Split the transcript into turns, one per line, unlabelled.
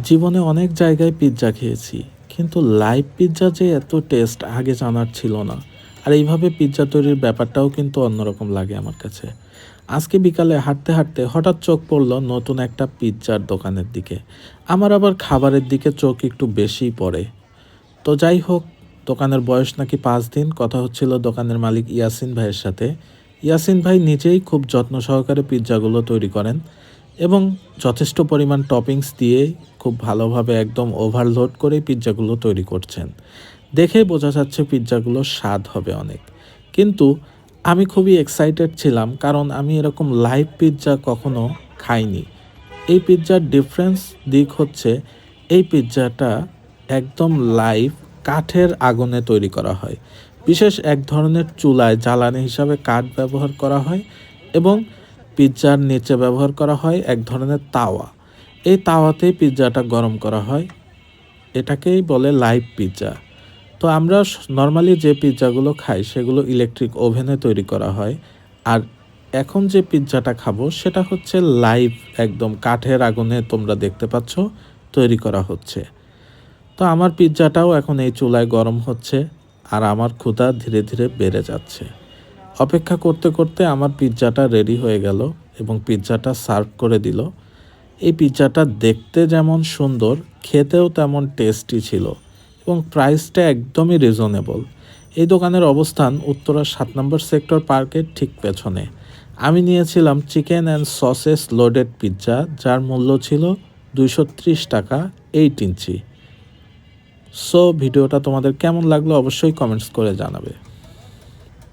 জীবনে অনেক জায়গায় পিৎজা খেয়েছি, কিন্তু লাইভ পিৎজা যে এত টেস্ট আগে জানার ছিল না। আর এইভাবে পিৎজা তৈরির ব্যাপারটাও কিন্তু অন্যরকম লাগে আমার কাছে। আজকে বিকালে হাঁটতে হাঁটতে হঠাৎ চোখ পড়লো নতুন একটা পিৎজার দোকানের দিকে। আমার আবার খাবারের দিকে চোখ একটু বেশিই পড়ে। তো যাই হোক, দোকানের বয়স নাকি 5 দিন। কথা হচ্ছিল দোকানের মালিক ইয়াসিন ভাইয়ের সাথে। ইয়াসিন ভাই নিজেই খুব যত্ন সহকারে পিৎজাগুলো তৈরি করেন এবং যথেষ্ট পরিমাণ টপিংস দিয়ে খুব ভালোভাবে একদম ওভারলোড করে পিৎজাগুলো তৈরি করছেন। দেখেই বোঝা যাচ্ছে পিৎজাগুলো স্বাদ হবে অনেক। কিন্তু আমি খুবই এক্সাইটেড ছিলাম, কারণ আমি এরকম লাইভ পিৎজা কখনো খাইনি। এই পিৎজার ডিফারেন্স দিক হচ্ছে, এই পিৎজাটা একদম লাইভ কাঠের আগুনে তৈরি করা হয়। বিশেষ এক ধরনের চুলায় জ্বালানি হিসাবে কাঠ ব্যবহার করা হয় এবং পিৎজার নিচে ব্যবহার করা হয় এক ধরনের তাওয়া। এই তাওয়াতেই পিৎজাটা গরম করা হয়, এটাকেই বলে লাইভ পিৎজা। তো আমরা নর্মালি যে পিৎজাগুলো খাই সেগুলো ইলেকট্রিক ওভেনে তৈরি করা হয়, আর এখন যে পিৎজাটা খাবো সেটা হচ্ছে লাইভ, একদম কাঠের আগুনে তোমরা দেখতে পাচ্ছ তৈরি করা হচ্ছে। তো আমার পিৎজাটাও এখন এই চুলায় গরম হচ্ছে, আর আমার ক্ষুধা ধীরে ধীরে বেড়ে যাচ্ছে। অপেক্ষা করতে করতে আমার পিৎজাটা রেডি হয়ে গেল এবং পিৎজাটা সার্ভ করে দিল। এই পিৎজাটা দেখতে যেমন সুন্দর, খেতেও তেমন টেস্টি ছিল এবং প্রাইসটা একদমই রিজনেবল। এই দোকানের অবস্থান উত্তরা 7 নম্বর সেক্টর পার্কের ঠিক পেছনে। আমি নিয়েছিলাম chicken and sausages loaded pizza, যার মূল্য ছিল 230 টাকা 8 ইঞ্চি। সো ভিডিওটা তোমাদের কেমন লাগলো অবশ্যই কমেন্টস করে জানাবে।